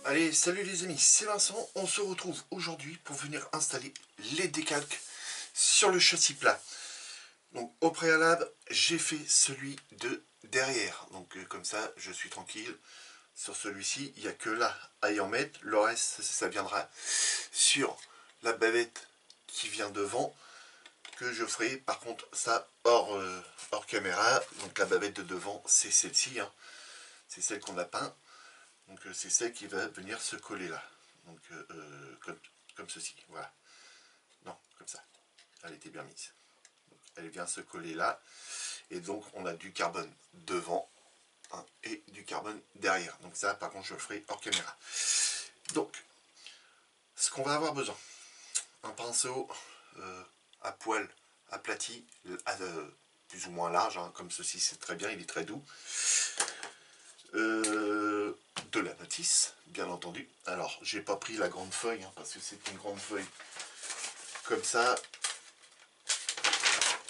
Allez, salut les amis, c'est Vincent. On se retrouve aujourd'hui pour venir installer les décalques sur le châssis plat. Donc au préalable, j'ai fait celui de derrière. Donc comme ça, je suis tranquille. Sur celui-ci, il n'y a que là à y en mettre. Le reste, ça viendra sur la bavette qui vient devant, que je ferai par contre ça hors caméra. Donc la bavette de devant, c'est celle-ci, hein. C'est celle qu'on a peint. Donc c'est celle qui va venir se coller là. Donc comme ceci, voilà. Non, comme ça. Elle était bien mise. Donc, elle vient se coller là. Et donc on a du carbone devant, hein, et du carbone derrière. Donc ça par contre je le ferai hors caméra. Donc ce qu'on va avoir besoin, un pinceau à poil aplati, plus ou moins large, hein, comme ceci, c'est très bien, il est très doux. De la notice, bien entendu. Alors, j'ai pas pris la grande feuille, hein, parce que c'est une grande feuille comme ça,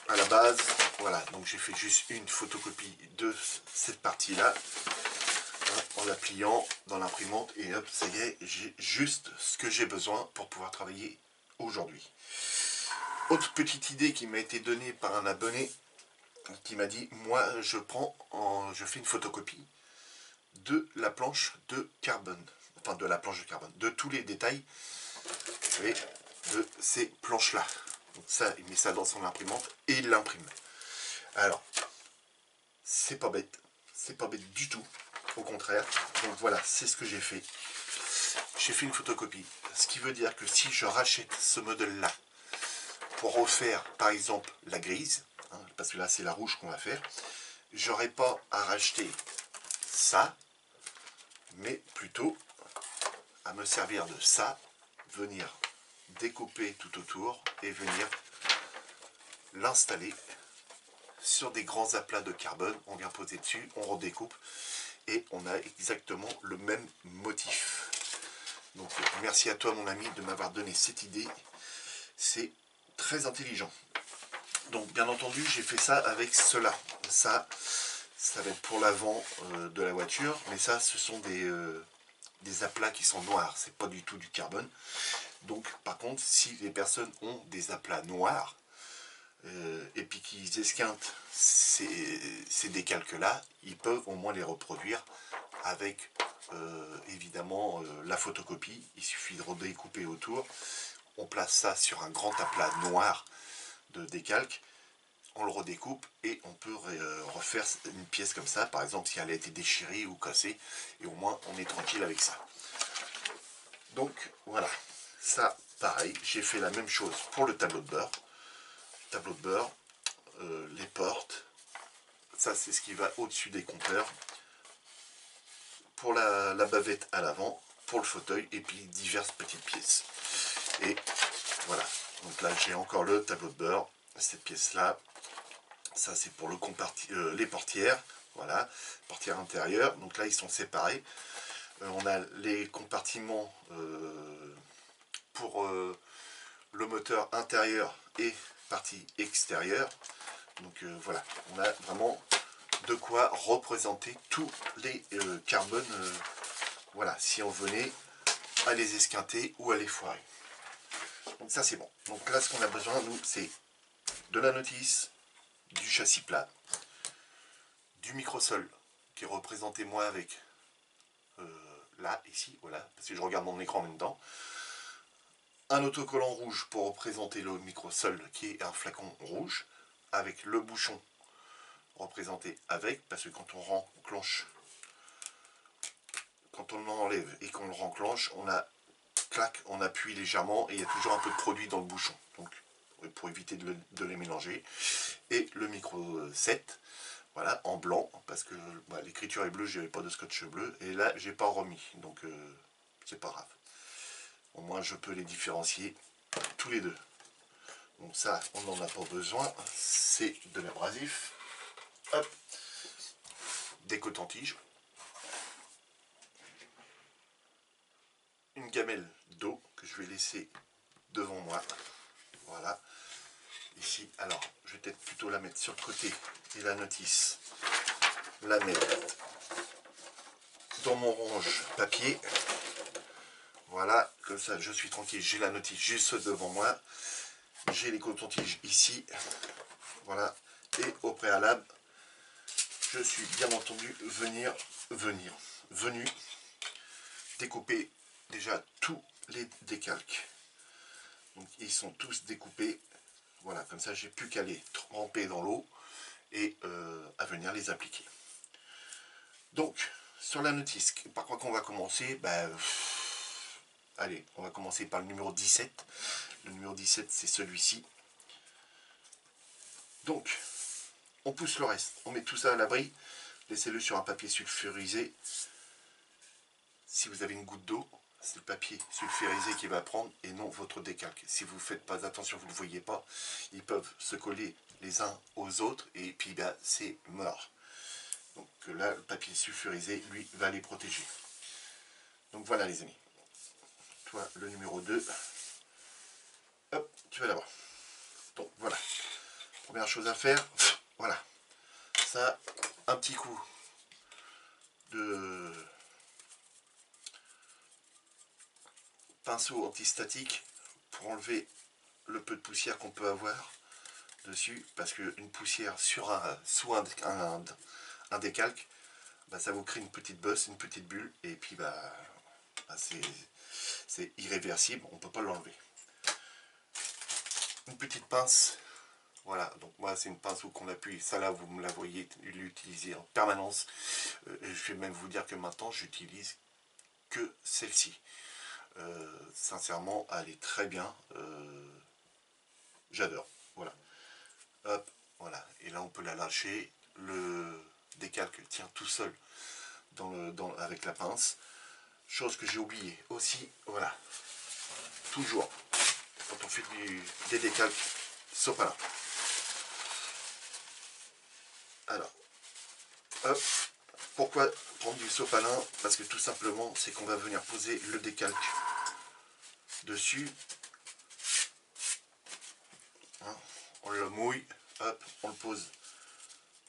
à la base. Voilà, donc j'ai fait juste une photocopie de cette partie-là, hein, en la pliant dans l'imprimante, et hop, ça y est, j'ai juste ce que j'ai besoin pour pouvoir travailler aujourd'hui. Autre petite idée qui m'a été donnée par un abonné, qui m'a dit, moi je fais une photocopie de la planche de carbone, enfin de la planche de carbone, de tous les détails, vous savez, de ces planches là. Donc ça, il met ça dans son imprimante et il l'imprime. Alors, c'est pas bête du tout, au contraire. Donc voilà, c'est ce que j'ai fait. J'ai fait une photocopie, ce qui veut dire que si je rachète ce modèle là pour refaire par exemple la grise, hein, parce que là c'est la rouge qu'on va faire, j'aurais pas à racheter ça, mais plutôt à me servir de ça, venir découper tout autour et venir l'installer sur des grands aplats de carbone. On vient poser dessus, on redécoupe et on a exactement le même motif. Donc merci à toi mon ami de m'avoir donné cette idée, c'est très intelligent. Donc bien entendu j'ai fait ça avec cela. Ça va être pour l'avant de la voiture, mais ça ce sont des aplats qui sont noirs, c'est pas du tout du carbone. Donc par contre si les personnes ont des aplats noirs et puis qu'ils esquintent ces décalques là, ils peuvent au moins les reproduire avec évidemment la photocopie. Il suffit de redécouper autour, on place ça sur un grand aplat noir de décalque, on le redécoupe et on peut refaire une pièce comme ça, par exemple si elle a été déchirée ou cassée, et au moins on est tranquille avec ça. Donc voilà, ça pareil, j'ai fait la même chose pour le tableau de bord. Tableau de bord, les portes, ça c'est ce qui va au-dessus des compteurs, pour la bavette à l'avant, pour le fauteuil, et puis diverses petites pièces. Et voilà, donc là j'ai encore le tableau de bord, cette pièce là, ça c'est pour les portières, voilà, portières intérieures, donc là ils sont séparés. On a les compartiments pour le moteur intérieur et partie extérieure. Donc voilà, on a vraiment de quoi représenter tous les carbones, voilà, si on venait à les esquinter ou à les foirer. Donc ça c'est bon. Donc là ce qu'on a besoin nous c'est de la notice, du châssis plat, du microsol qui est représenté moi avec là, ici, voilà, parce que je regarde mon écran en même temps. Un autocollant rouge pour représenter le microsol qui est un flacon rouge, avec le bouchon représenté avec, parce que quand on renclenche, quand on l'enlève et qu'on le renclenche, on a clac, on appuie légèrement et il y a toujours un peu de produit dans le bouchon, donc pour éviter de les mélanger. Et le micro 7, voilà, en blanc, parce que bah, l'écriture est bleue, j'avais pas de scotch bleu, et là j'ai pas remis, donc c'est pas grave. Au moins je peux les différencier tous les deux. Donc ça, on n'en a pas besoin, c'est de l'abrasif. Hop, des cotons-tiges, une gamelle d'eau que je vais laisser devant moi, voilà, ici. Alors, je vais peut-être plutôt la mettre sur le côté et la notice, la mettre dans mon range papier. Voilà, comme ça je suis tranquille, j'ai la notice juste devant moi. J'ai les cotons-tiges ici. Voilà, et au préalable, je suis bien entendu venu découper déjà tous les décalques. Donc ils sont tous découpés. Voilà, comme ça j'ai plus qu'à les tremper dans l'eau et à venir les appliquer. Donc sur la notice, par quoi qu'on va commencer, allez, on va commencer par le numéro 17. Le numéro 17 c'est celui-ci. Donc on pousse le reste, on met tout ça à l'abri, laissez-le sur un papier sulfurisé. Si vous avez une goutte d'eau, c'est le papier sulfurisé qui va prendre et non votre décalque. Si vous ne faites pas attention, vous ne le voyez pas, ils peuvent se coller les uns aux autres et puis c'est mort. Donc là, le papier sulfurisé, lui, va les protéger. Donc voilà les amis. Toi, le numéro 2, hop, tu vas l'avoir. Donc voilà. Première chose à faire, voilà. Ça, un petit coup de pinceau antistatique pour enlever le peu de poussière qu'on peut avoir dessus, parce qu'une poussière sous un décalque, ça vous crée une petite bosse, une petite bulle, et puis c'est irréversible, on ne peut pas l'enlever. Une petite pince, voilà, donc moi c'est une pince qu'on appuie, ça là vous me la voyez l'utiliser en permanence. Je vais même vous dire que maintenant j'utilise que celle-ci. Sincèrement, elle est très bien, j'adore, voilà. Hop, voilà, et là on peut la lâcher, le décalque tient tout seul avec la pince. Chose que j'ai oublié aussi, voilà, toujours quand on fait des décalques sopalin. Alors, hop, pourquoi prendre du sopalin? Parce que tout simplement, c'est qu'on va venir poser le décalque dessus. Hein, on le mouille, hop, on le pose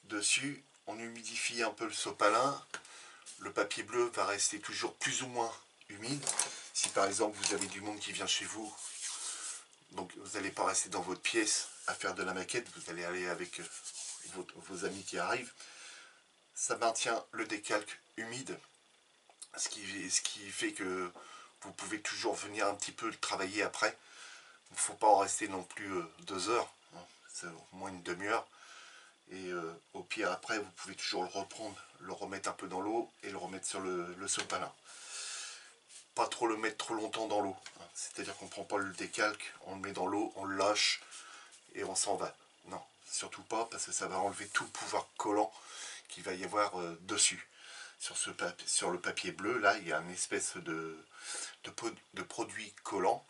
dessus, on humidifie un peu le sopalin. Le papier bleu va rester toujours plus ou moins humide. Si par exemple vous avez du monde qui vient chez vous, donc vous n'allez pas rester dans votre pièce à faire de la maquette, vous allez aller avec vos amis qui arrivent. Ça maintient le décalque humide, ce qui fait que vous pouvez toujours venir un petit peu le travailler après. Il ne faut pas en rester non plus 2 heures, hein, c'est au moins une demi-heure. Et au pire après, vous pouvez toujours le reprendre, le remettre un peu dans l'eau et le remettre sur le sopalin. Pas trop le mettre trop longtemps dans l'eau, hein, c'est-à-dire qu'on ne prend pas le décalque, on le met dans l'eau, on le lâche et on s'en va. Non, surtout pas, parce que ça va enlever tout le pouvoir collant qu'il va y avoir dessus. Sur le papier bleu, là, il y a une espèce de produit collant.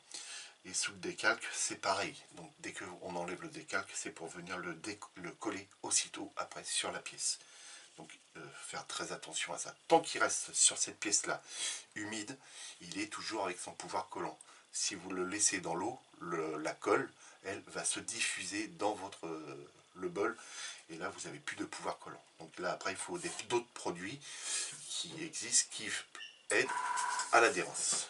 Et sous le décalque, c'est pareil. Donc dès qu'on enlève le décalque, c'est pour venir le coller aussitôt après sur la pièce. Donc faire très attention à ça. Tant qu'il reste sur cette pièce-là humide, il est toujours avec son pouvoir collant. Si vous le laissez dans l'eau, la colle, elle va se diffuser dans le bol. Et là, vous n'avez plus de pouvoir collant. Donc là, après, il faut d'autres produits qui existent, qui aident à l'adhérence.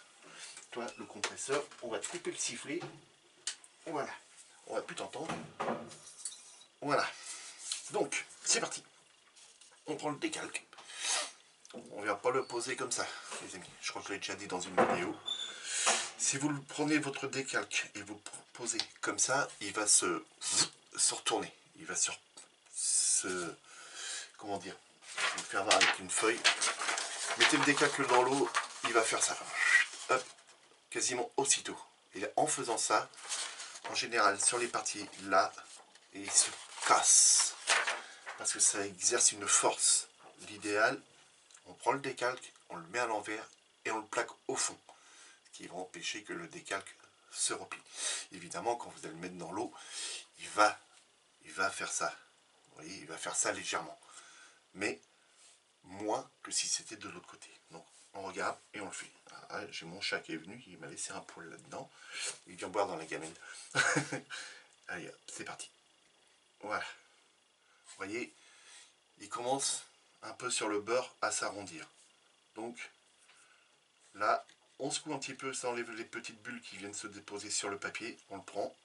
Toi, le compresseur, on va te couper le sifflet. Voilà. On va plus t'entendre. Voilà. Donc, c'est parti. On prend le décalque. On ne vient pas le poser comme ça, les amis. Je crois que je l'ai déjà dit dans une vidéo. Si vous prenez votre décalque et vous le posez comme ça, il va se retourner. Il va comment dire, je vais faire voir avec une feuille. Mettez le décalque dans l'eau, il va faire ça. Hop, quasiment aussitôt. Et en faisant ça, en général, sur les parties là, il se casse. Parce que ça exerce une force. L'idéal, on prend le décalque, on le met à l'envers et on le plaque au fond. Ce qui va empêcher que le décalque se replie. Évidemment, quand vous allez le mettre dans l'eau, il va faire ça. Vous voyez, il va faire ça légèrement. Mais moins que si c'était de l'autre côté. Donc on regarde et on le fait. Ah, j'ai mon chat qui est venu, il m'a laissé un poil là-dedans. Il vient boire dans la gamelle. Allez, c'est parti. Voilà. Vous voyez, il commence un peu sur le beurre à s'arrondir. Donc là, on secoue un petit peu, ça enlève les petites bulles qui viennent se déposer sur le papier. On le prend.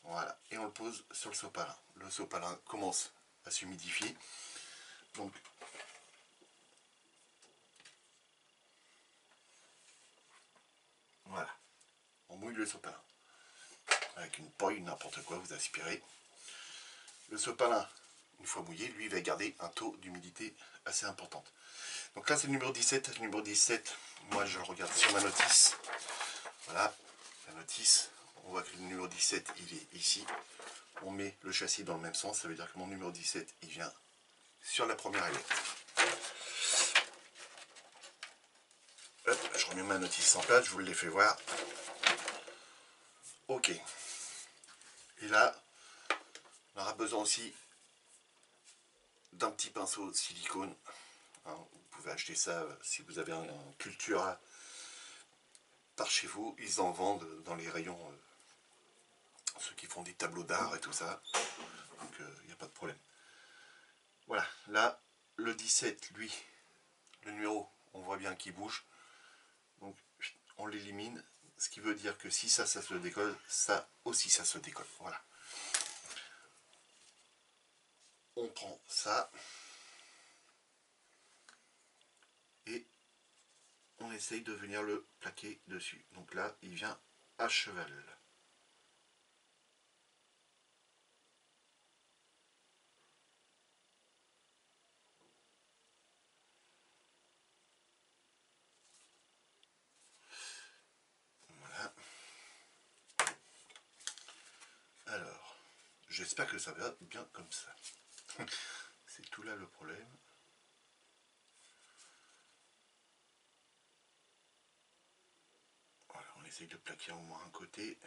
Voilà. Et on le pose sur le sopalin. Le sopalin commence à s'humidifier. Donc voilà. On mouille le sopalin. Avec une paille, n'importe quoi, vous aspirez. Le sopalin, une fois mouillé, lui, va garder un taux d'humidité assez important. Donc là, c'est le numéro 17. Le numéro 17, moi, je le regarde sur ma notice. Voilà, la notice. On voit que le numéro 17, il est ici. On met le châssis dans le même sens. Ça veut dire que mon numéro 17, il vient sur la première ailette. Hop, je remets ma notice en place. Je vous l'ai fait voir. Ok. Et là, on aura besoin aussi d'un petit pinceau silicone. Hein, vous pouvez acheter ça si vous avez un culture par chez vous. Ils en vendent dans les rayons, ceux qui font des tableaux d'art et tout ça. Donc il n'y a pas de problème. Voilà, là, le 17, lui, le numéro, on voit bien qu'il bouge. Donc on l'élimine. Ce qui veut dire que si ça se décolle, ça aussi ça se décolle. Voilà. On prend ça. Et on essaye de venir le plaquer dessus. Donc là, il vient à cheval. Voilà. Alors, j'espère que ça va bien comme ça. C'est tout là le problème. Voilà, on essaye de plaquer au moins un côté.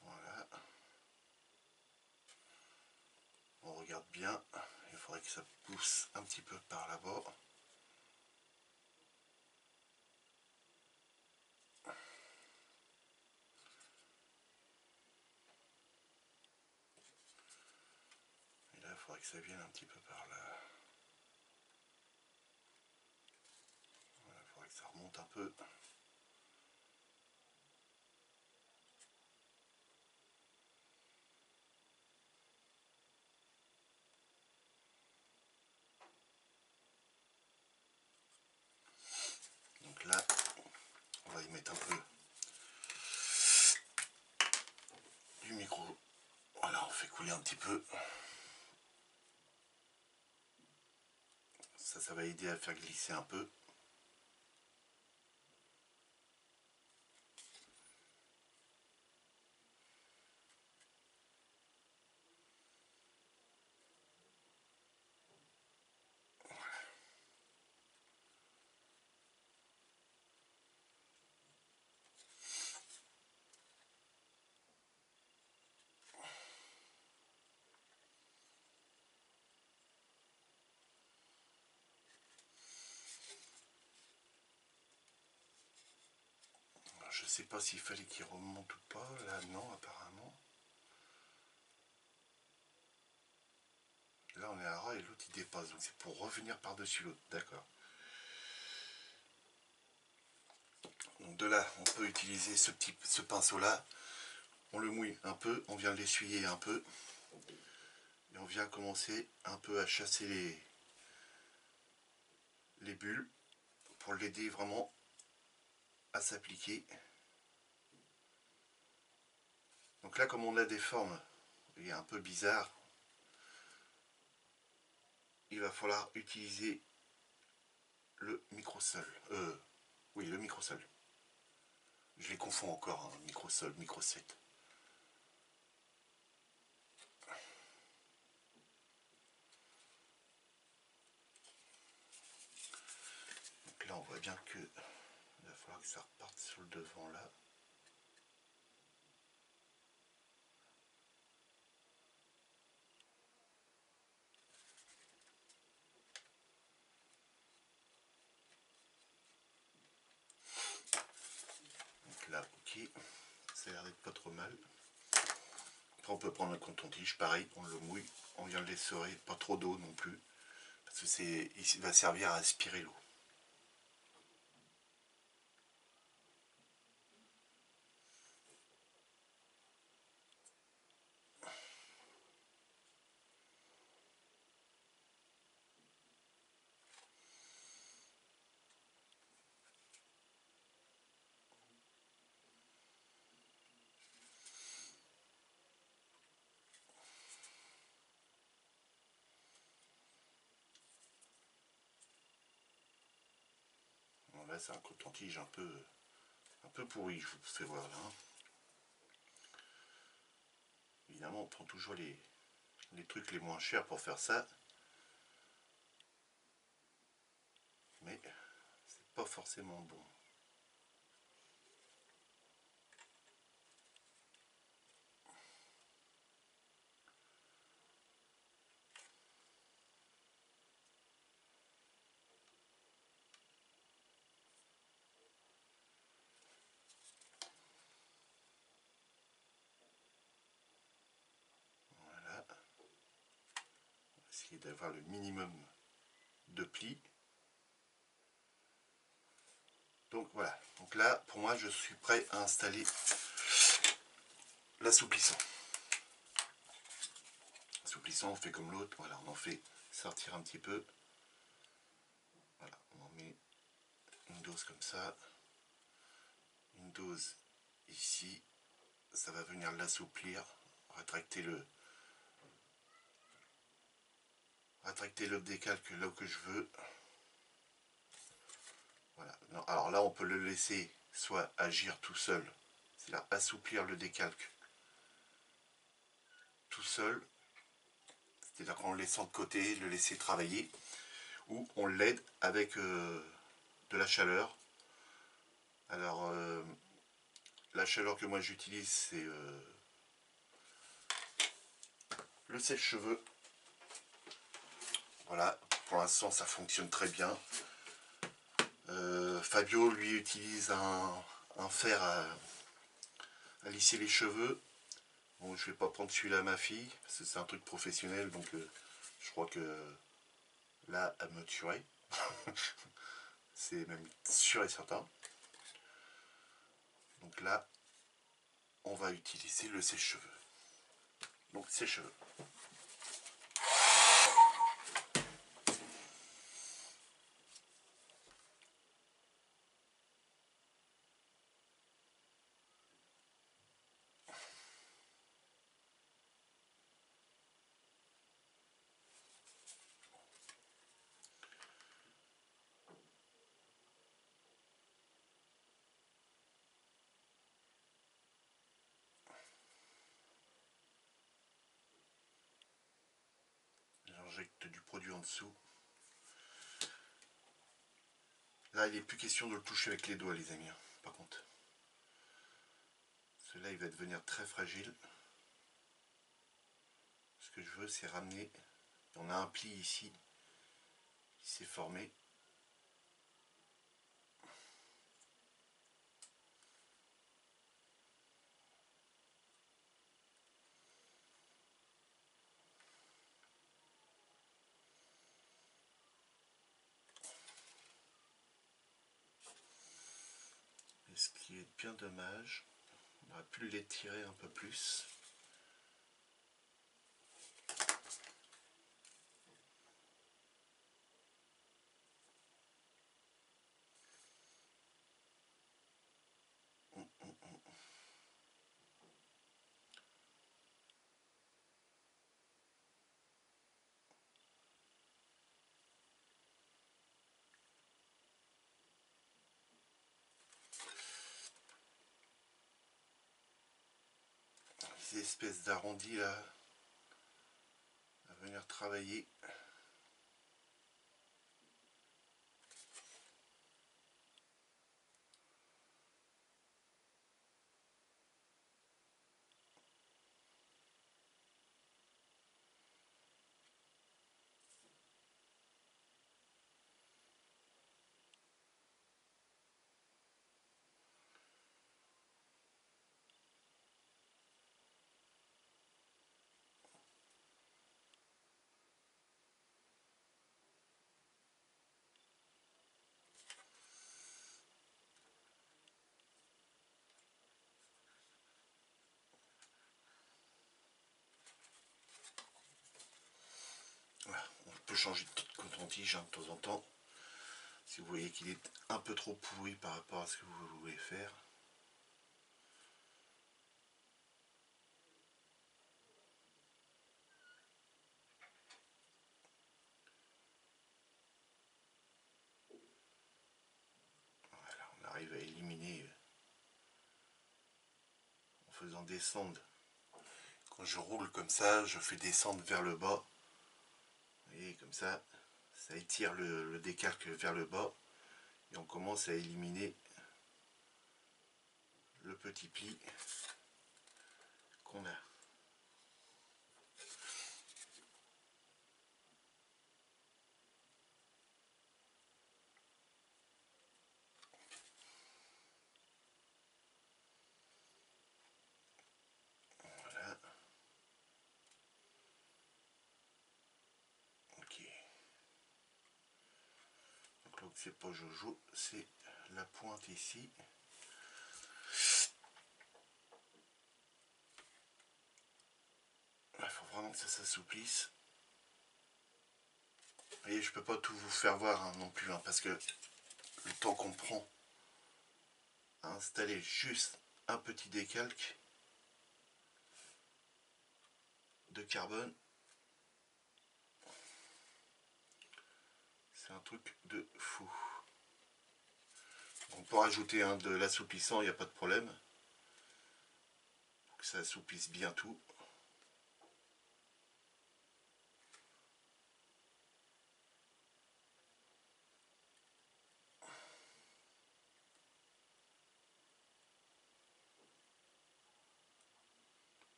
Voilà. On regarde bien. Il faudrait que ça pousse un petit peu par là-bas. Et là, il faudrait que ça vienne un petit peu par là. Voilà, il faudrait que ça remonte un peu. Donc là, on va y mettre un peu du micro. Voilà, on fait couler un petit peu. Ça va aider à faire glisser un peu. Je sais pas s'il fallait qu'il remonte ou pas. Là, non, apparemment. Là, on est à ras et l'autre, il dépasse. Donc, c'est pour revenir par-dessus l'autre. D'accord. Donc, de là, on peut utiliser ce pinceau-là. On le mouille un peu. On vient l'essuyer un peu. Et on vient commencer un peu à chasser les bulles pour l'aider vraiment à s'appliquer. Donc là, comme on a des formes un peu bizarres, il va falloir utiliser le microsol. Oui, le microsol. Je les confonds encore, hein, microsol, micro-7. Donc là, on voit bien que il va falloir que ça reparte sur le devant là. travailler. Ça a l'air d'être pas trop mal. Après on peut prendre un coton-tige, pareil, on le mouille, on vient le l'essorer, pas trop d'eau non plus, parce que il va servir à aspirer l'eau. Bon, là c'est un coton-tige un peu pourri, je vous fais voir là. Évidemment on prend toujours les trucs les moins chers pour faire ça. Mais c'est pas forcément bon. Voilà. On va essayer d'avoir le minimum de plis. Donc voilà, donc là pour moi je suis prêt à installer l'assouplissant. L'assouplissant on fait comme l'autre, voilà, on en fait sortir un petit peu. Voilà, on en met une dose comme ça, une dose ici, ça va venir l'assouplir, rétracter le décalque là où que je veux. Voilà. Non, alors là on peut le laisser soit agir tout seul, c'est-à-dire assouplir le décalque tout seul, c'est-à-dire qu'en le laissant de côté, le laisser travailler, ou on l'aide avec de la chaleur. Alors la chaleur que moi j'utilise c'est le sèche-cheveux. Voilà, pour l'instant ça fonctionne très bien. Fabio lui utilise un fer à lisser les cheveux. Bon, je vais pas prendre celui-là à ma fille, parce que c'est un truc professionnel, donc je crois que là, elle me tuerait. C'est même sûr et certain. Donc là, on va utiliser le sèche-cheveux. Donc sèche-cheveux. J'injecte du produit en dessous. Là, il n'est plus question de le toucher avec les doigts, les amis, hein, par contre. Celui-là, il va devenir très fragile. Ce que je veux, c'est ramener. On a un pli ici qui s'est formé. Et ce qui est bien dommage, on aurait pu l'étirer un peu plus. Ces espèces d'arrondis là à venir travailler. peux changer de coton-tige de temps en temps. Si vous voyez qu'il est un peu trop pourri par rapport à ce que vous voulez faire. Voilà, on arrive à éliminer en faisant descendre. Quand je roule comme ça, je fais descendre vers le bas. Vous voyez, comme ça étire le décalque vers le bas. Et on commence à éliminer le petit pli qu'on a. Voilà. Ok. Donc c'est pas Jojo, c'est la pointe ici. Il faut vraiment que ça s'assouplisse. Vous voyez, je peux pas tout vous faire voir non plus, parce que le temps qu'on prend à installer juste un petit décalque de carbone, c'est un truc de fou. On peut rajouter de l'assouplissant, il n'y a pas de problème. Pour que ça assouplisse bien tout.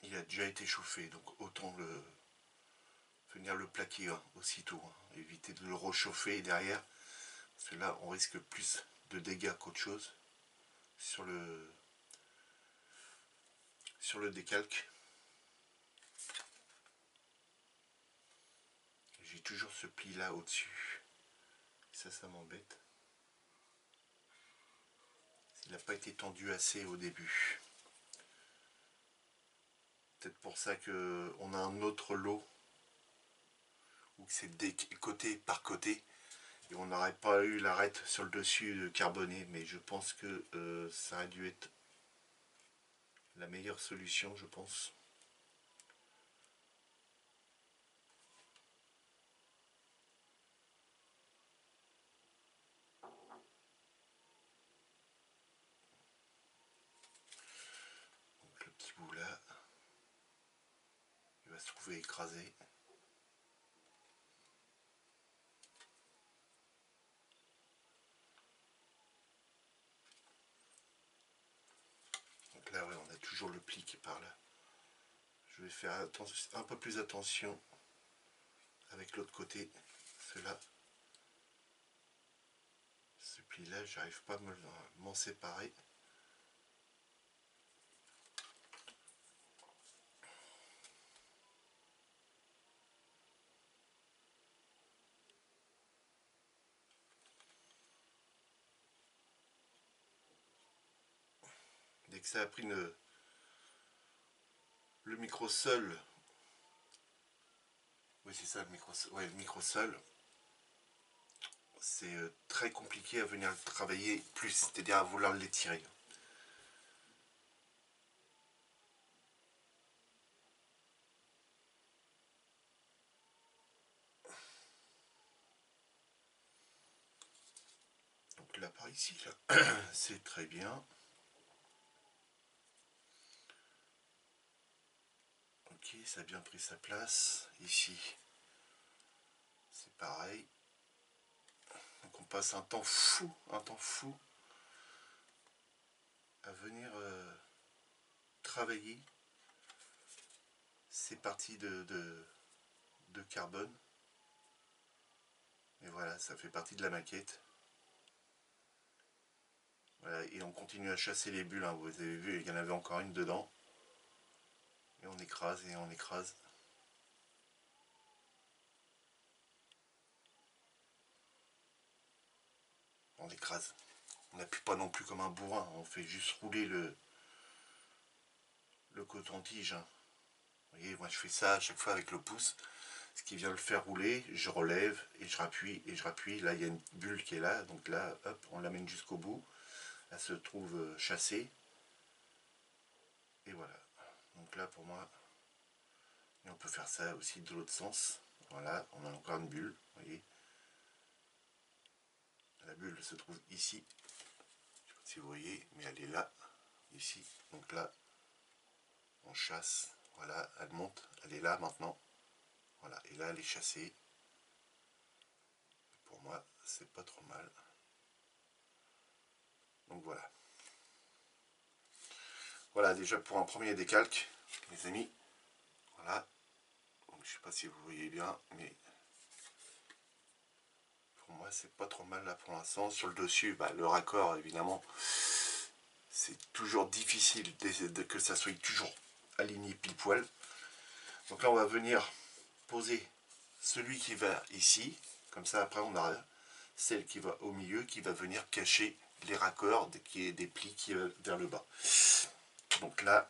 Il a déjà été chauffé, donc autant venir le plaquer aussitôt. Éviter de le rechauffer derrière, parce que là on risque plus de dégâts qu'autre chose sur le décalque. J'ai toujours ce pli là au-dessus. Ça m'embête. Il n'a pas été tendu assez au début. Peut-être pour ça qu'on a un autre lot où c'est côté par côté et on n'aurait pas eu l'arête sur le dessus carboné, mais je pense que ça aurait dû être la meilleure solution, je pense. Donc le petit bout là, il va se trouver écrasé. Donc là, ouais, on a toujours le pli qui part là. Je vais faire un peu plus attention avec l'autre côté. Cela, ce pli là, j'arrive pas à m'en séparer. Dès que ça a pris le micro-sol, oui c'est ça le micro-sol, c'est très compliqué à venir travailler plus, c'est-à-dire à vouloir l'étirer. Donc là par ici, c'est très bien. Ok, ça a bien pris sa place. Ici, c'est pareil. Donc on passe un temps fou à venir travailler ces parties de carbone. Et voilà, ça fait partie de la maquette. Voilà, et on continue à chasser les bulles, vous avez vu, il y en avait encore une dedans. Et on écrase et on écrase. On écrase. On n'appuie pas non plus comme un bourrin, on fait juste rouler le coton-tige. Hein. Vous voyez, moi je fais ça à chaque fois avec le pouce. Ce qui vient le faire rouler, je relève et je rappuie et je rappuie. Là, il y a une bulle qui est là, donc là, hop, on l'amène jusqu'au bout. Elle se trouve chassée. Et voilà. Donc là, pour moi, et on peut faire ça aussi de l'autre sens. Voilà, on a encore une bulle, vous voyez. La bulle se trouve ici. Je sais pas si vous voyez, mais elle est là, ici. Donc là, on chasse. Voilà, elle monte, elle est là maintenant. Voilà, et là, elle est chassée. Pour moi, c'est pas trop mal. Donc voilà. Voilà, déjà pour un premier décalque, les amis. Voilà. Donc, je sais pas si vous voyez bien, mais pour moi, c'est pas trop mal là pour l'instant. Sur le dessus, bah, le raccord, évidemment, c'est toujours difficile que ça soit toujours aligné pile poil. Donc là, on va venir poser celui qui va ici. Comme ça, après, on a celle qui va au milieu, qui va venir cacher les raccords qui est des plis qui va vers le bas. Donc là,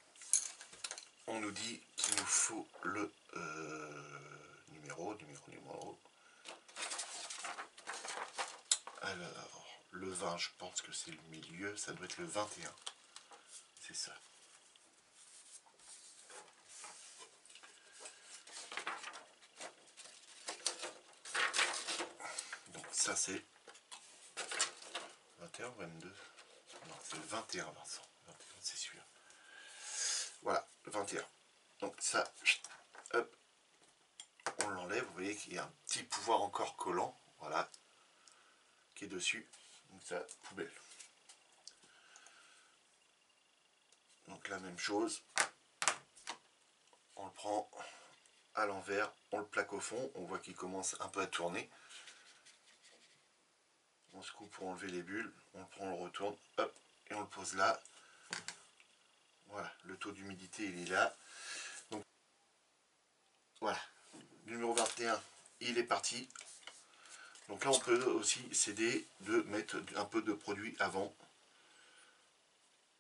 on nous dit qu'il nous faut le numéro. Alors, le 20, je pense que c'est le milieu, ça doit être le 21. C'est ça. Donc ça c'est 21 ou 22? Non, c'est le 21, Vincent. 21, c'est celui-là. Voilà, le 21. Donc ça, hop, on l'enlève. Vous voyez qu'il y a un petit pouvoir encore collant, voilà, qui est dessus. Donc ça, poubelle. Donc la même chose, on le prend à l'envers, on le plaque au fond, on voit qu'il commence un peu à tourner. On se coupe pour enlever les bulles, on le prend, on le retourne, hop, et on le pose là. Voilà, le taux d'humidité il est là. Donc voilà, numéro 21, il est parti. Donc là on peut aussi s'aider de mettre un peu de produit avant.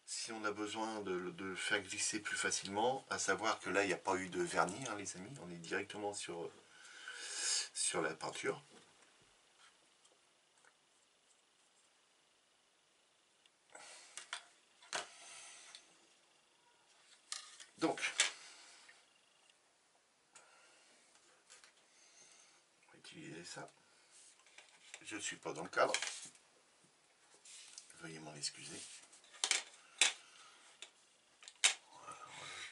Si on a besoin de le faire glisser plus facilement, à savoir que là il n'y a pas eu de vernis, hein, les amis, on est directement sur la peinture. Donc, on va utiliser ça. Je ne suis pas dans le cadre. Veuillez m'en excuser. Voilà,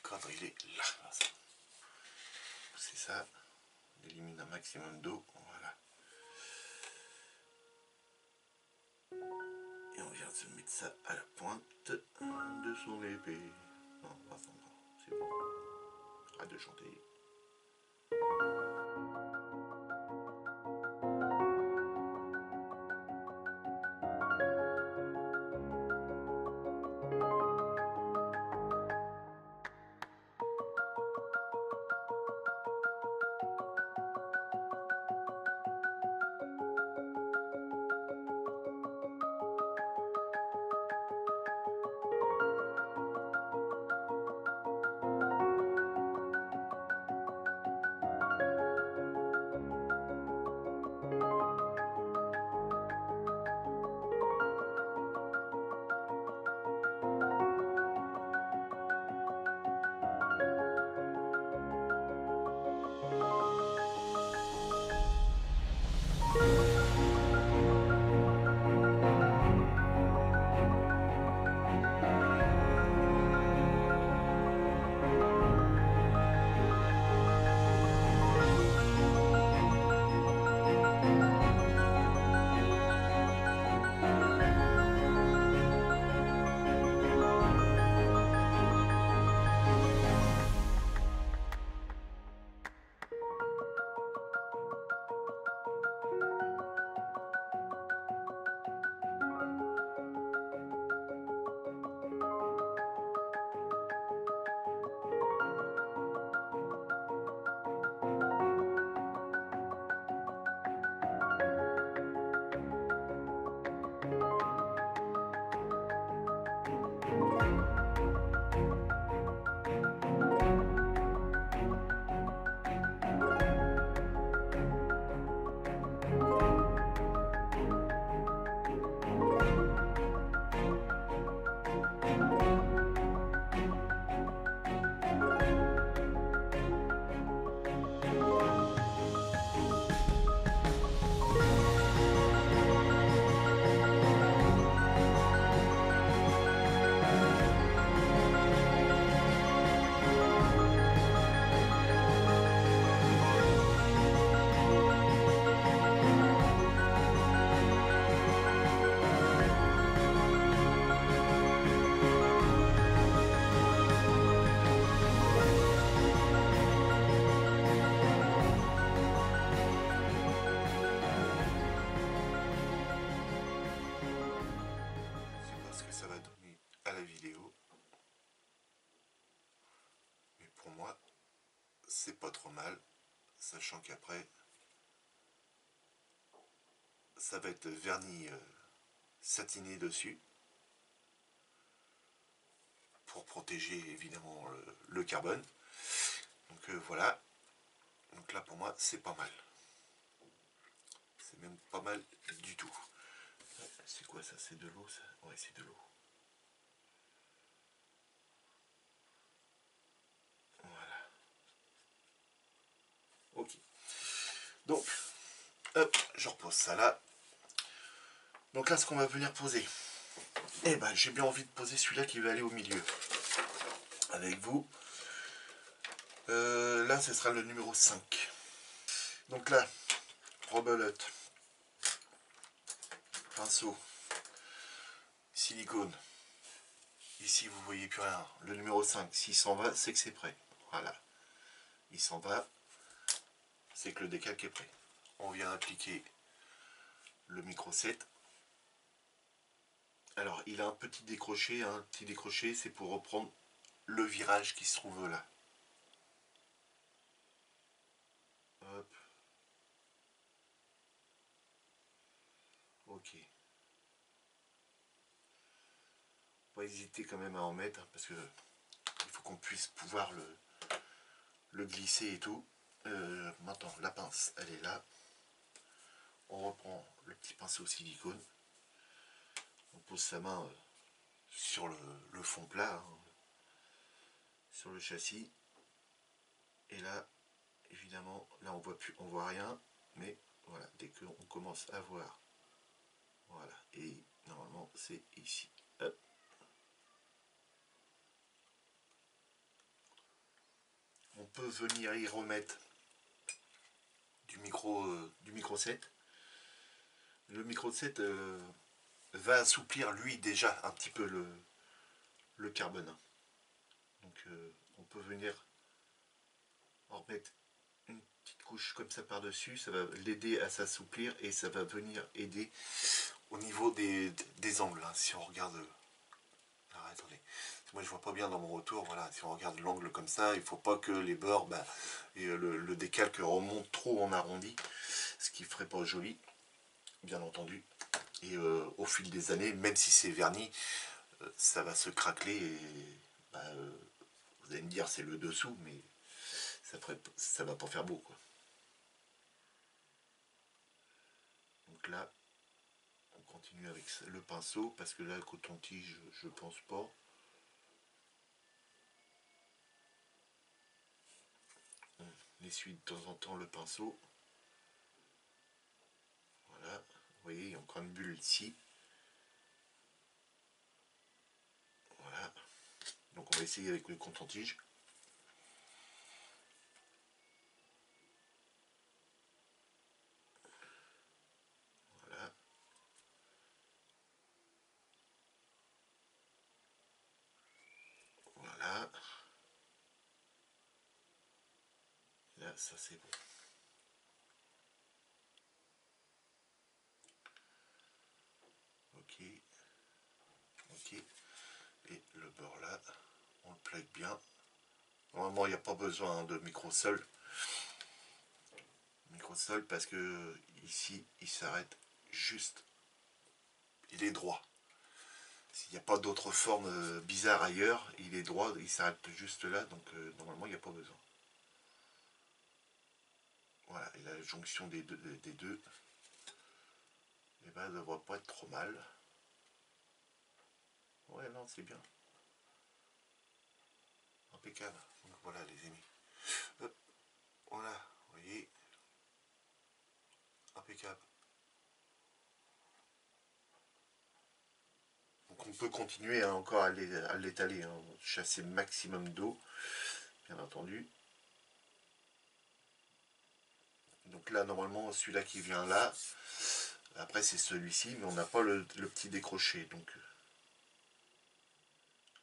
le cadre il est là. C'est ça. On élimine un maximum d'eau. Voilà. Et on vient de se mettre ça à la pointe de son épée. Non, non, c'est bon. Arrête de chanter. c'est pas trop mal, sachant qu'après ça va être vernis satiné dessus pour protéger évidemment le carbone. Donc voilà, donc là pour moi c'est pas mal, c'est même pas mal du tout. C'est quoi ça? C'est de l'eau ça? Ouais, c'est de l'eau. Voilà. Ok. Donc, hop, je repose ça là. Donc là, ce qu'on va venir poser, eh ben, j'ai bien envie de poser celui-là qui va aller au milieu. Avec vous. Là, ce sera le numéro 5. Donc là, rebelote, pinceau, silicone. Ici, vous voyez plus rien. Le numéro 5, s'il s'en va, c'est que c'est prêt. Voilà. Il s'en va, c'est que le décalque est prêt. On vient appliquer le micro 7. Alors, il a un petit décroché. Un petit décroché, c'est pour reprendre le virage qui se trouve là. Hop. Ok. Pas hésiter quand même à en mettre, parce que il faut qu'on puisse pouvoir le glisser et tout. Maintenant, la pince, elle est là. On reprend le petit pinceau silicone. On pose sa main sur le fond plat, hein, sur le châssis. Et là, évidemment, là on voit rien, mais voilà, dès qu'on commence à voir, voilà, et normalement c'est ici. Hop. On peut venir y remettre du micro 7. Le micro 7 va assouplir lui déjà un petit peu le carbone. Donc on peut venir en remettre une petite couche comme ça par dessus, ça va l'aider à s'assouplir et ça va venir aider au niveau des angles, hein. Si on regarde, alors, attendez, moi je vois pas bien dans mon retour, voilà, si on regarde l'angle comme ça, il faut pas que les bords et le décalque remonte trop en arrondi, ce qui ferait pas joli, bien entendu. Et au fil des années, même si c'est verni, ça va se craqueler et vous allez me dire c'est le dessous, mais ça va pas faire beau, quoi. Donc là, on continue avec le pinceau, parce que là, le coton-tige, je pense pas. On essuie de temps en temps le pinceau. Voilà, vous voyez, il y a encore une bulle ici. Voilà, donc on va essayer avec le coton-tige. Voilà. Voilà. Là, ça c'est bon. Ok. Ok. Et le bord là, on le plaque bien. Normalement, il n'y a pas besoin de micro-sol. Micro-sol parce que ici, il s'arrête juste. Il est droit. S'il n'y a pas d'autre forme bizarre ailleurs, il est droit, il s'arrête juste là, donc normalement il n'y a pas besoin. Voilà, et la jonction des deux eh ben, elle ne devrait pas être trop mal. Ouais, non, c'est bien. Impeccable. Donc voilà les amis. Hop, voilà, vous voyez. Impeccable. Donc on peut continuer hein, encore à l'étaler, hein, chasser maximum d'eau, bien entendu. Donc là, normalement, celui-là qui vient là, après c'est celui-ci, mais on n'a pas le petit décroché. Donc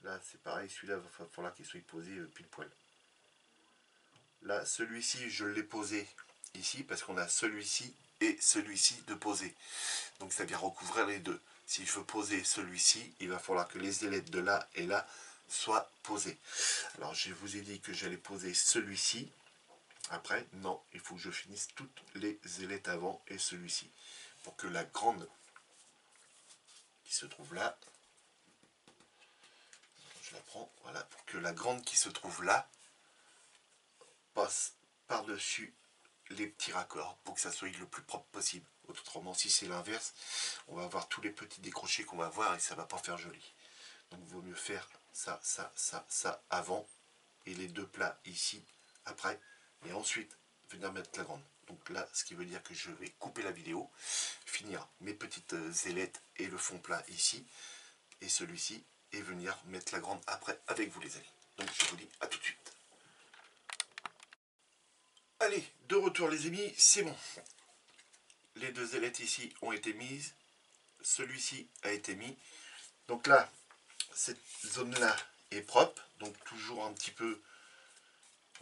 là, c'est pareil, celui-là, il va falloir qu'il soit posé pile poil. Là, celui-ci, je l'ai posé ici, parce qu'on a celui-ci et celui-ci de poser. Donc ça vient recouvrir les deux. Si je veux poser celui-ci, il va falloir que les ailettes de là et là soient posées. Alors je vous ai dit que j'allais poser celui-ci. Après, non, il faut que je finisse toutes les ailettes avant et celui-ci. Pour que la grande qui se trouve là, je la prends, voilà, pour que la grande qui se trouve là passe par-dessus les petits raccords pour que ça soit le plus propre possible. Autrement, si c'est l'inverse, on va avoir tous les petits décrochés qu'on va voir et ça va pas faire joli. Donc il vaut mieux faire ça, ça, ça, ça avant et les deux plats ici après et ensuite venir mettre la grande. Donc là, ce qui veut dire que je vais couper la vidéo, finir mes petites ailettes et le fond plat ici et celui-ci et venir mettre la grande après avec vous les amis. Donc je vous dis à tout de suite. Allez, de retour les amis, c'est bon. Les deux ailettes ici ont été mises. Celui-ci a été mis. Donc là, cette zone-là est propre. Donc toujours un petit peu,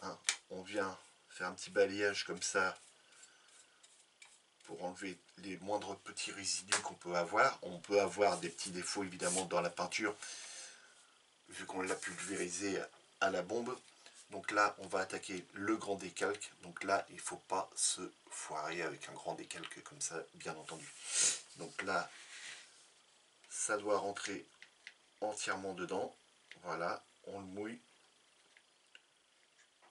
hein, on vient faire un petit balayage comme ça pour enlever les moindres petits résidus qu'on peut avoir. On peut avoir des petits défauts évidemment dans la peinture, vu qu'on l'a pulvérisé à la bombe. Donc là, on va attaquer le grand décalque. Donc là, il ne faut pas se foirer avec un grand décalque comme ça, bien entendu. Donc là, ça doit rentrer entièrement dedans. Voilà, on le mouille.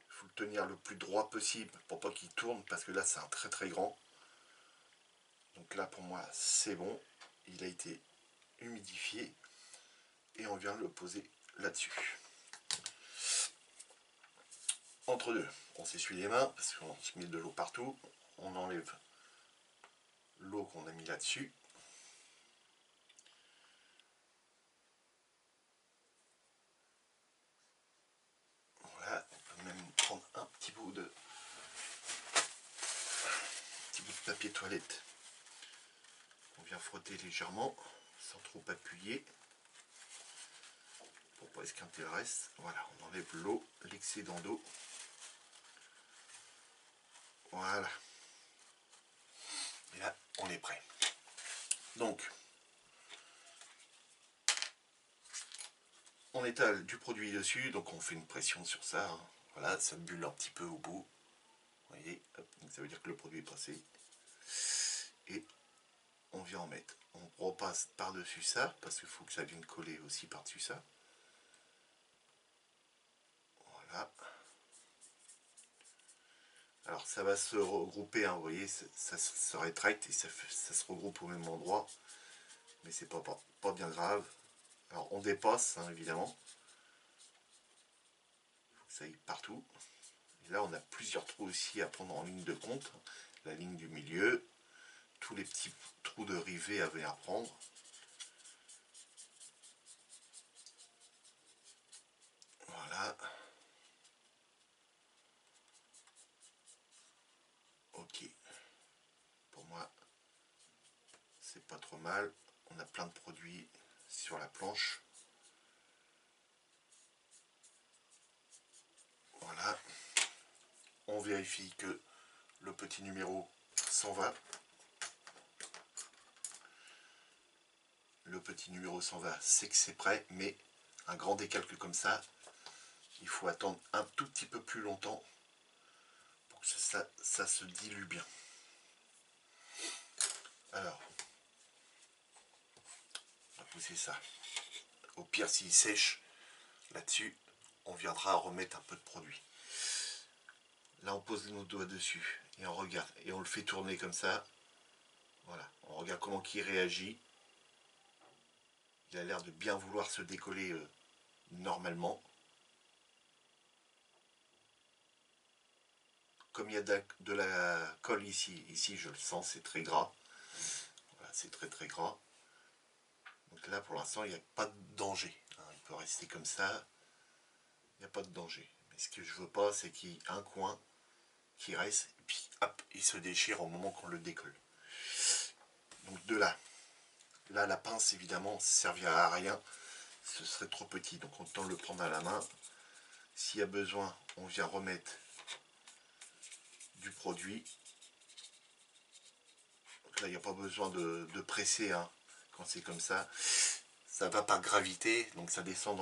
Il faut le tenir le plus droit possible pour pas qu'il tourne, parce que là, c'est un très très grand. Donc là, pour moi, c'est bon. Il a été humidifié. Et on vient le poser là-dessus. Entre deux, on s'essuie les mains parce qu'on se met de l'eau partout. On enlève l'eau qu'on a mis là-dessus. Voilà, on peut même prendre un petit bout de papier toilette. On vient frotter légèrement sans trop appuyer pour pas esquinter le reste. Voilà, on enlève l'eau, l'excédent d'eau. Voilà. Et là, on est prêt. Donc, on étale du produit dessus, donc on fait une pression sur ça. Hein. Voilà, ça bulle un petit peu au bout. Vous voyez, hop, donc ça veut dire que le produit est passé. Et on vient en mettre. On repasse par-dessus ça, parce qu'il faut que ça vienne coller aussi par-dessus ça. Voilà. Alors ça va se regrouper, hein, vous voyez, ça se rétracte et ça se regroupe au même endroit. Mais c'est pas bien grave. Alors on dépasse, hein, évidemment. Il faut que ça aille partout. Et là on a plusieurs trous aussi à prendre en ligne de compte. La ligne du milieu, tous les petits trous de rivets à venir prendre. Voilà. Ok. Pour moi, c'est pas trop mal. On a plein de produits sur la planche. Voilà. On vérifie que le petit numéro s'en va. Le petit numéro s'en va, c'est que c'est prêt, mais un grand décalque comme ça, il faut attendre un tout petit peu plus longtemps pour que ça se dilue bien. Alors, on va pousser ça. Au pire, s'il sèche là-dessus, on viendra remettre un peu de produit. Là, on pose nos doigts dessus et on regarde. Et on le fait tourner comme ça. Voilà, on regarde comment il réagit. Il a l'air de bien vouloir se décoller normalement. Comme il y a de la colle ici je le sens, c'est très gras. Voilà, c'est très très gras. Donc là pour l'instant il n'y a pas de danger. Hein, il peut rester comme ça. Il n'y a pas de danger. Mais ce que je veux pas, c'est qu'il y ait un coin qui reste et puis hop, il se déchire au moment qu'on le décolle. Donc de là. Là la pince évidemment servira à rien. Ce serait trop petit. Donc autant le prendre à la main. S'il y a besoin, on vient remettre du produit. Donc là il n'y a pas besoin de presser, hein, quand c'est comme ça. Ça va par gravité, donc ça descend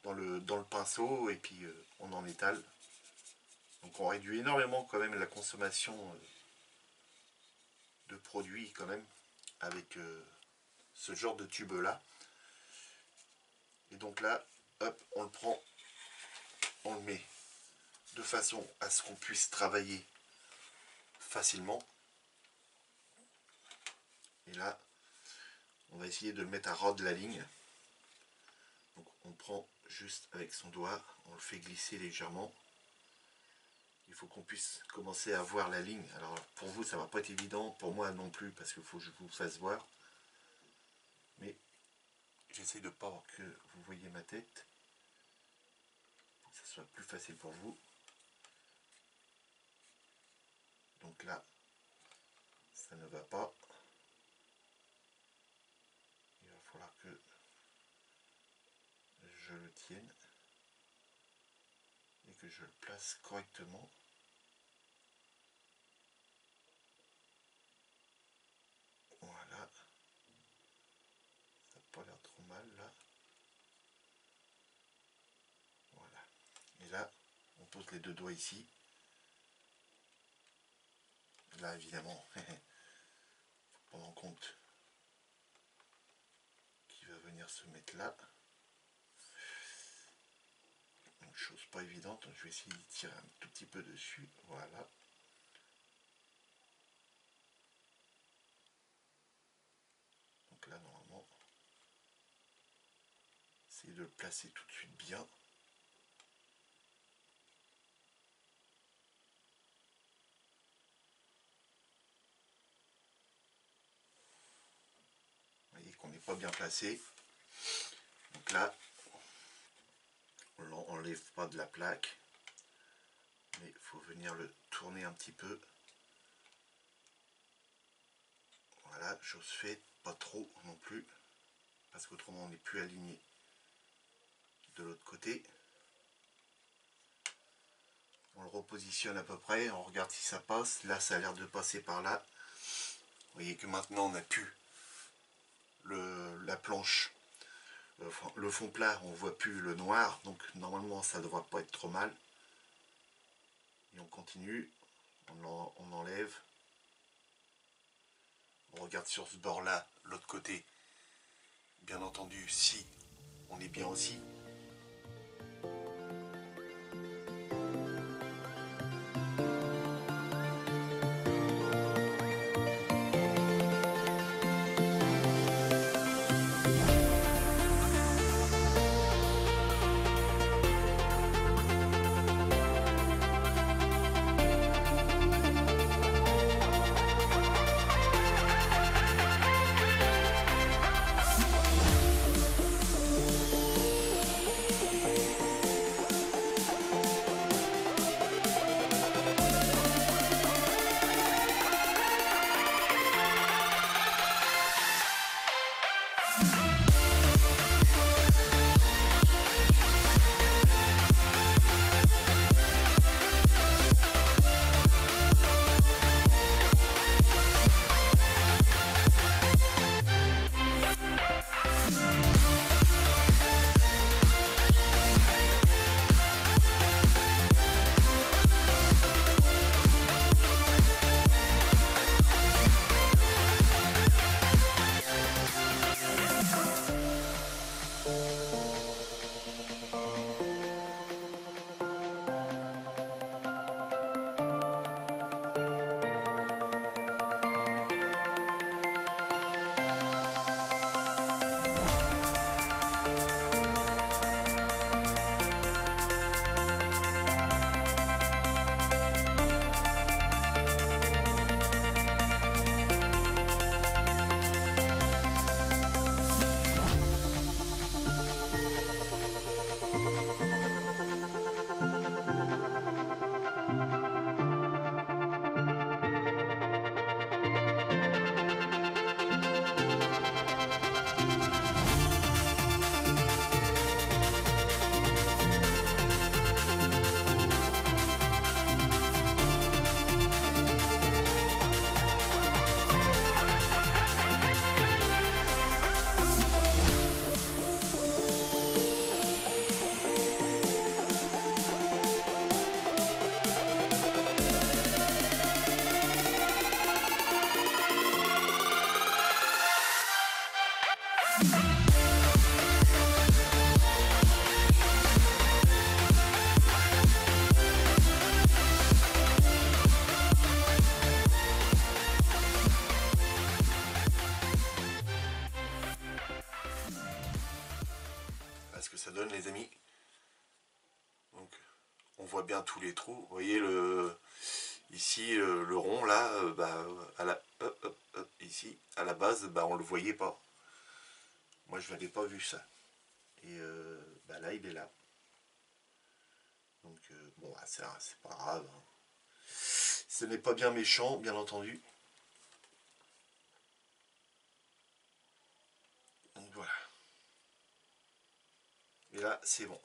dans le pinceau et puis on en étale. Donc on réduit énormément quand même la consommation de produits quand même avec ce genre de tube là. Et donc là, hop, on le prend, on le met de façon à ce qu'on puisse travailler facilement. Et là, on va essayer de le mettre à ras de la ligne. Donc on prend juste avec son doigt, on le fait glisser légèrement. Il faut qu'on puisse commencer à voir la ligne. Alors pour vous ça va pas être évident, pour moi non plus, parce qu'il faut que je vous fasse voir. Mais j'essaie de pas que vous voyez ma tête, pour que ça soit plus facile pour vous. Donc là, ça ne va pas. Il va falloir que je le tienne et que je le place correctement. Voilà. Ça n'a pas l'air trop mal là. Voilà. Et là, on pose les deux doigts ici. Là, évidemment, il faut prendre en compte qu'il va venir se mettre là. Donc, chose pas évidente, je vais essayer de tirer un tout petit peu dessus. Voilà. Donc là, normalement, essayez de le placer tout de suite bien. Vous voyez qu'on n'est pas bien placé. Donc là, on l'enlève pas de la plaque, mais il faut venir le tourner un petit peu. Voilà, chose faite, pas trop non plus, parce qu'autrement on n'est plus aligné de l'autre côté. On le repositionne à peu près, on regarde si ça passe. Là ça a l'air de passer par là. Vous voyez que maintenant on n'a plus la planche, le fond plat, on voit plus le noir, donc normalement ça ne devrait pas être trop mal. Et on continue, on enlève. On regarde sur ce bord là, l'autre côté, bien entendu, si on est bien aussi. tous les trous. Vous voyez ici le rond là, à la, ici à la base, on le voyait pas. Moi je n'avais pas vu ça. Et là il est là. Donc bon, c'est pas grave. Hein. Ce n'est pas bien méchant, bien entendu. Donc voilà. Et là c'est bon.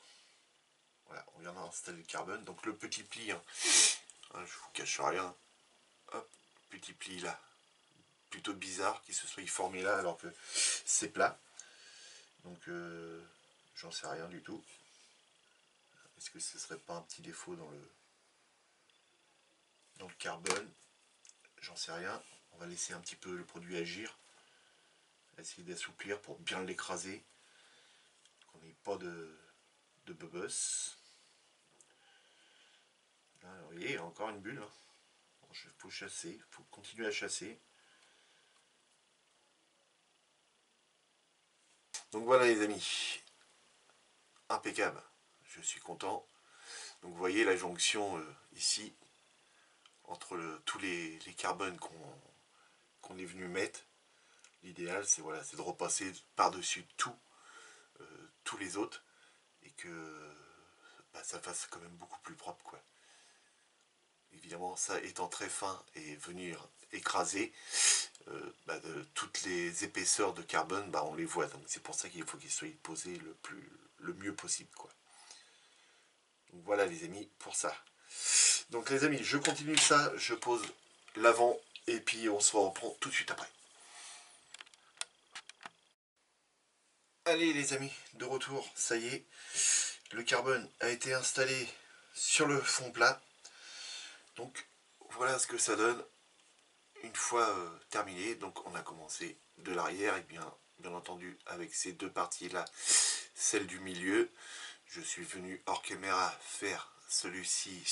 Voilà, on vient d'installer le carbone. Donc le petit pli, hein, je vous cache rien. Hop, petit pli là. Plutôt bizarre qu'il se soit formé là alors que c'est plat. Donc j'en sais rien du tout. Est-ce que ce serait pas un petit défaut dans le carbone? J'en sais rien. On va laisser un petit peu le produit agir. Essayer d'assouplir pour bien l'écraser. Qu'on n'ait pas de bubbles. Là, vous voyez, il y a encore une bulle. Il faut chasser, il faut continuer à chasser. Donc voilà les amis. Impeccable. Je suis content. Donc vous voyez la jonction ici entre tous les carbones qu'on est venu mettre. L'idéal c'est voilà, de repasser par-dessus tous les autres et que ça fasse quand même beaucoup plus propre quoi. Évidemment ça étant très fin et venir écraser de toutes les épaisseurs de carbone, on les voit. Donc c'est pour ça qu'il faut qu'ils soient posés le mieux possible quoi. Donc voilà les amis pour ça. Donc les amis, je continue ça, je pose l'avant et puis on se reprend tout de suite après. Allez les amis, de retour, ça y est, le carbone a été installé sur le fond plat. Donc voilà ce que ça donne une fois terminé. Donc on a commencé de l'arrière et bien entendu avec ces deux parties là, celle du milieu. Je suis venu hors caméra faire celui-ci,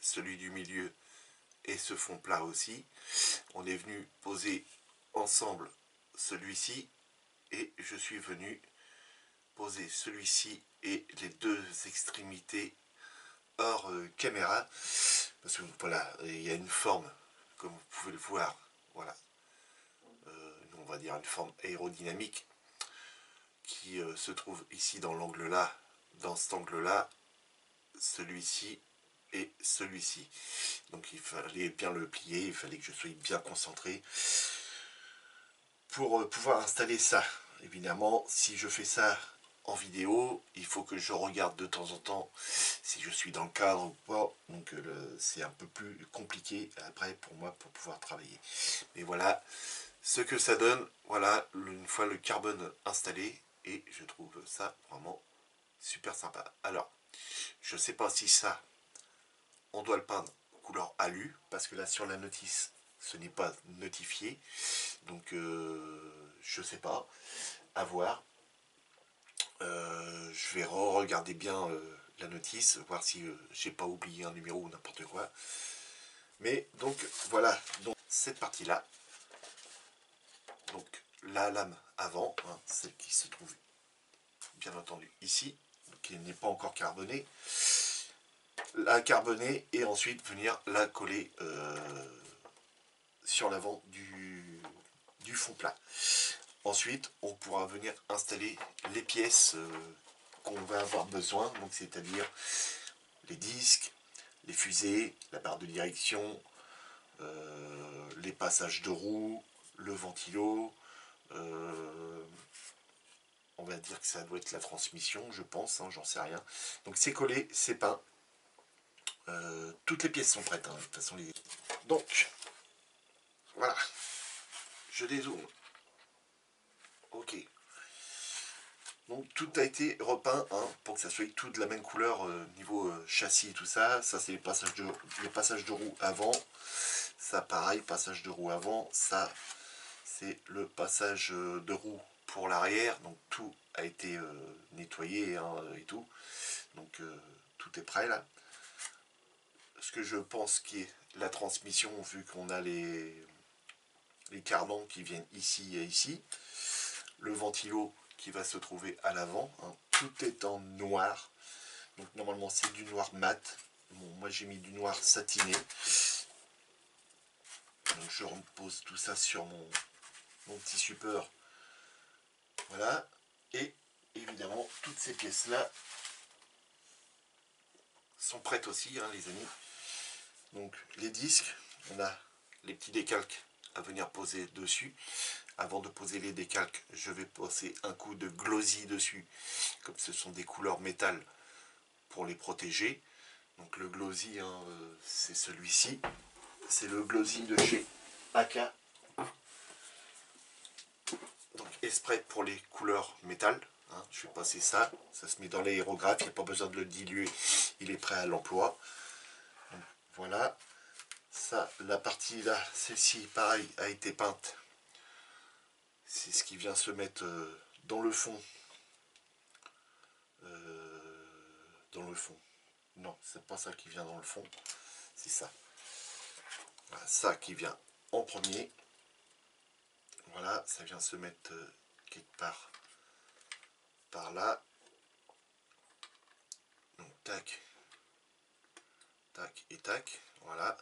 celui du milieu et ce fond plat aussi. On est venu poser ensemble celui-ci et je suis venu poser celui-ci et les deux extrémités hors caméra parce que voilà, il y a une forme comme vous pouvez le voir, voilà, on va dire une forme aérodynamique qui se trouve ici dans l'angle là, dans cet angle là, celui-ci et celui-ci. Donc il fallait bien le plier, il fallait que je sois bien concentré pour pouvoir installer ça. Évidemment, si je fais ça en vidéo, il faut que je regarde de temps en temps si je suis dans le cadre ou pas. Donc c'est un peu plus compliqué après pour moi pour pouvoir travailler. Mais voilà ce que ça donne, voilà, une fois le carbone installé, et je trouve ça vraiment super sympa. Alors, je sais pas si ça, on doit le peindre couleur alu, parce que là sur la notice, ce n'est pas notifié, donc je sais pas, à voir. Je vais regarder bien la notice, voir si j'ai pas oublié un numéro ou n'importe quoi. Mais donc voilà, donc cette partie là, donc la lame avant, hein, celle qui se trouve bien entendu ici, qui n'est pas encore carbonée, la carboner et ensuite venir la coller sur l'avant du fond plat. Ensuite on pourra venir installer les pièces qu'on va avoir besoin, donc c'est-à-dire les disques, les fusées, la barre de direction, les passages de roues, le ventilo, on va dire que ça doit être la transmission, je pense, hein, j'en sais rien. Donc c'est collé, c'est peint. Toutes les pièces sont prêtes, hein, de toute façon. Donc, voilà. Je dézoome. Ok. Donc tout a été repeint hein, pour que ça soit tout de la même couleur niveau châssis et tout ça. Ça c'est les passages de roues avant. Ça pareil, passage de roue avant. Ça c'est le passage de roue pour l'arrière. Donc tout a été nettoyé hein, et tout. Donc tout est prêt là. Ce que je pense qui est la transmission, vu qu'on a les cardans qui viennent ici et ici. Le ventilo qui va se trouver à l'avant. Hein. Tout est en noir. Donc normalement c'est du noir mat. Bon, moi j'ai mis du noir satiné. Donc je repose tout ça sur mon petit support. Voilà. Et évidemment, toutes ces pièces-là sont prêtes aussi, hein, les amis. Donc les disques, on a les petits décalques à venir poser dessus. Avant de poser les décalques, je vais poser un coup de glossy dessus, comme ce sont des couleurs métal, pour les protéger. Donc le glossy, hein, c'est celui-ci. C'est le glossy de chez AK. Donc exprès pour les couleurs métal. Hein, je vais passer ça. Ça se met dans l'aérographe. Il n'y a pas besoin de le diluer. Il est prêt à l'emploi. Voilà. Ça, la partie là, celle-ci, pareil, a été peinte. C'est ce qui vient se mettre dans le fond. Dans le fond. Non, c'est pas ça qui vient dans le fond. C'est ça. Voilà, ça qui vient en premier. Voilà, ça vient se mettre quelque part par là. Donc tac, tac et tac. Voilà.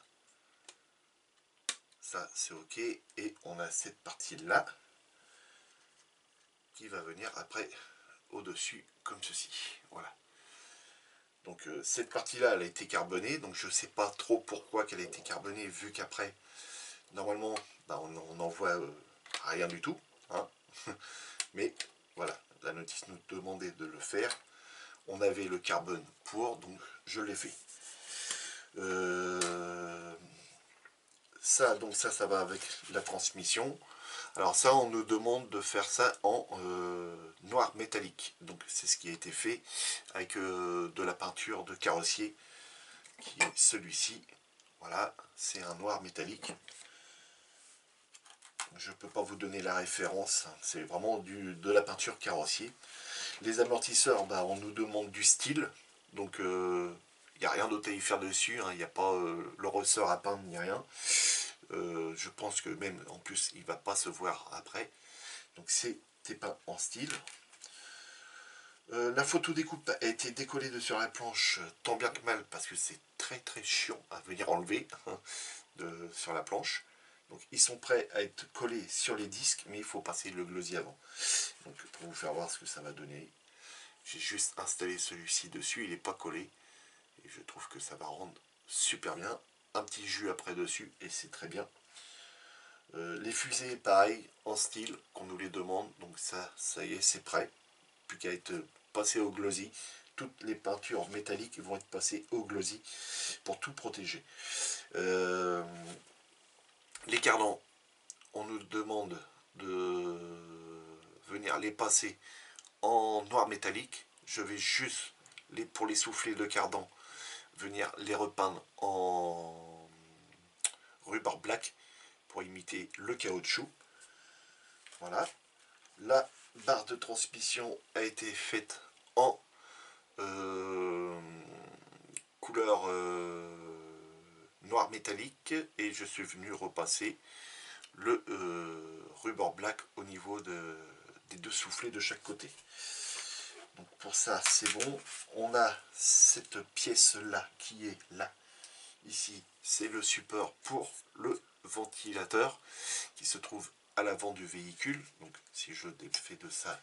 Ça c'est ok. Et on a cette partie là qui va venir après au-dessus comme ceci. Voilà. Donc cette partie-là, elle a été carbonée, donc je ne sais pas trop pourquoi qu'elle a été carbonée, vu qu'après, normalement, bah, on n'en voit rien du tout. Hein. Mais voilà, la notice nous demandait de le faire. On avait le carbone pour, donc je l'ai fait. Ça, donc ça va avec la transmission. Alors ça, on nous demande de faire ça en noir métallique. Donc c'est ce qui a été fait avec de la peinture de carrossier, qui est celui-ci. Voilà, c'est un noir métallique. Je ne peux pas vous donner la référence, c'est vraiment de la peinture carrossier. Les amortisseurs, bah, on nous demande du style, donc il n'y a rien d'autre à y faire dessus, hein. Il n'y a pas le ressort à peindre ni rien. Je pense que même en plus il ne va pas se voir après. Donc c'est peint en style. La photo découpe a été décollée de sur la planche tant bien que mal parce que c'est très très chiant à venir enlever sur la planche. Donc ils sont prêts à être collés sur les disques, mais il faut passer le glossy avant. Donc pour vous faire voir ce que ça va donner, j'ai juste installé celui-ci dessus, il n'est pas collé. Et je trouve que ça va rendre super bien. Un petit jus après dessus et c'est très bien. Les fusées pareil en style qu'on nous les demande, donc ça y est, c'est prêt. Plus qu'à être passé au glossy. Toutes les peintures métalliques vont être passées au glossy pour tout protéger. Les cardans, on nous demande de venir les passer en noir métallique. Je vais juste, pour les soufflets de cardan, venir les repeindre en rubber black pour imiter le caoutchouc. Voilà. La barre de transmission a été faite en couleur noir métallique et je suis venu repasser le rubber black au niveau des deux soufflets de chaque côté. Donc pour ça c'est bon. On a cette pièce là qui est là. Ici c'est le support pour le ventilateur qui se trouve à l'avant du véhicule. Donc si je défais de ça,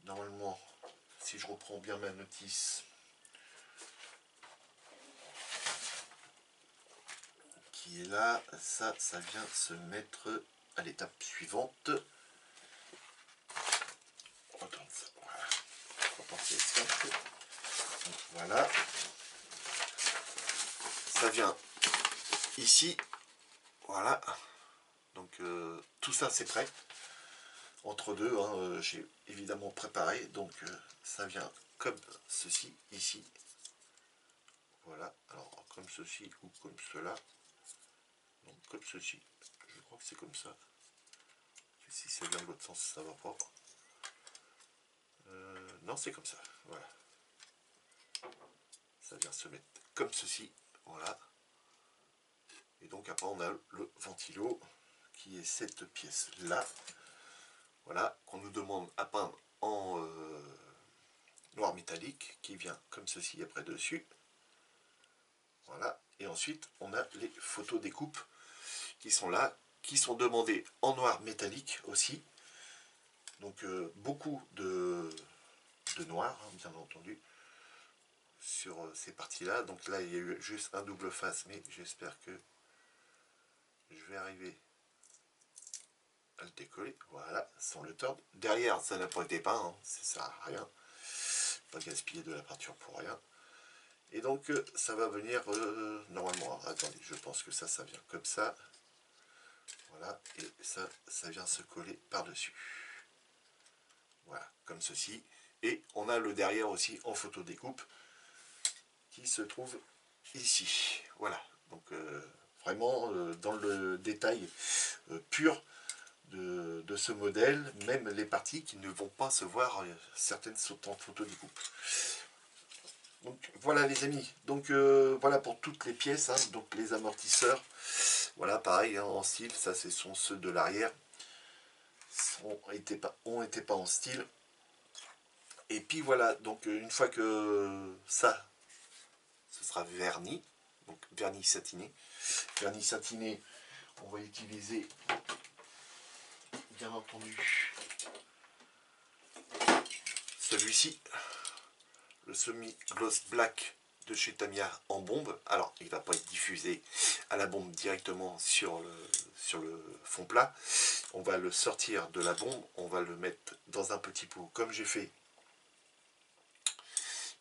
normalement si je reprends bien ma notice, qui est là, ça vient se mettre à l'étape suivante. Voilà. Ça vient ici. Voilà. Donc tout ça c'est prêt. Entre deux, hein, j'ai évidemment préparé. Donc ça vient comme ceci ici. Voilà. Alors comme ceci ou comme cela. Donc comme ceci. Je crois que c'est comme ça. Si ça vient de l'autre sens, ça va pas. Non, c'est comme ça. Voilà. Ça vient se mettre comme ceci. Voilà. Et donc après on a le ventilo qui est cette pièce là. Voilà, qu'on nous demande à peindre en noir métallique qui vient comme ceci après dessus. Et ensuite, on a les photos découpes qui sont là, qui sont demandées en noir métallique aussi. Donc beaucoup de noir, hein, bien entendu, sur ces parties-là. Donc là, il y a eu juste un double face, mais j'espère que je vais arriver à le décoller. Voilà, sans le tordre. Derrière, ça n'a pas été peint, hein, ça sert à rien. Pas gaspiller de la peinture pour rien. Et donc ça va venir normalement, attendez, je pense que ça vient comme ça. Voilà, et ça vient se coller par dessus. Voilà, comme ceci. Et on a le derrière aussi en photo découpe qui se trouve ici. Voilà, donc vraiment dans le détail pur de ce modèle, même les parties qui ne vont pas se voir, certaines sont en photo découpe. Donc voilà les amis, donc voilà pour toutes les pièces, hein, donc les amortisseurs, voilà pareil hein, en style, ça ce sont ceux de l'arrière, ont été pas en style. Et puis voilà, donc une fois que ça, ce sera verni, donc vernis satiné. Vernis satiné, on va utiliser bien entendu celui-ci, le semi-gloss black de chez Tamiya en bombe. Alors il ne va pas être diffusé à la bombe directement sur le fond plat. On va le sortir de la bombe, on va le mettre dans un petit pot comme j'ai fait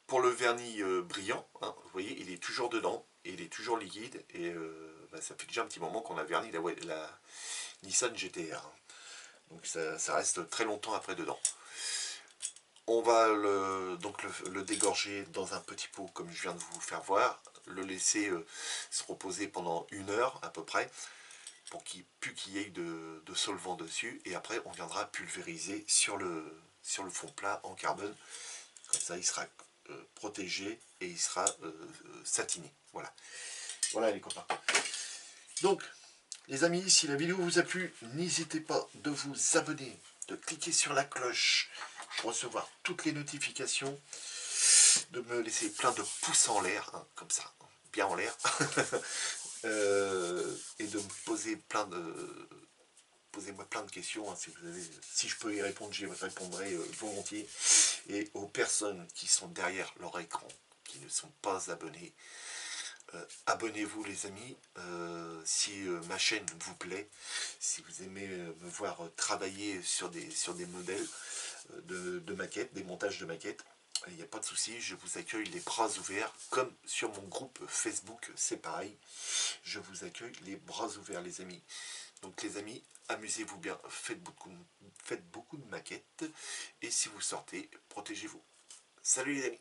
pour le vernis brillant. Hein, vous voyez, il est toujours dedans et il est toujours liquide. Et ça fait déjà un petit moment qu'on a verni la Nissan GTR. Hein. Donc ça reste très longtemps après dedans. On va le dégorger dans un petit pot comme je viens de vous faire voir, le laisser se reposer pendant 1 heure à peu près, pour qu'il plus qu'il y ait de solvant dessus, et après on viendra pulvériser sur le fond plat en carbone, comme ça il sera protégé et il sera satiné. Voilà. Voilà les copains. Donc les amis, si la vidéo vous a plu, n'hésitez pas de vous abonner, de cliquer sur la cloche pour recevoir toutes les notifications, de me laisser plein de pouces en l'air, hein, comme ça, bien en l'air, et de me poser posez-moi plein de questions, hein, si je peux y répondre, j'y répondrai volontiers. Et aux personnes qui sont derrière leur écran, qui ne sont pas abonnés, abonnez-vous les amis, si ma chaîne vous plaît, si vous aimez me voir travailler sur des modèles de maquettes, des montages de maquettes, il n'y a pas de souci, je vous accueille les bras ouverts, comme sur mon groupe Facebook, c'est pareil, je vous accueille les bras ouverts les amis. Donc les amis, amusez-vous bien, faites beaucoup de maquettes, et si vous sortez, protégez-vous. Salut les amis.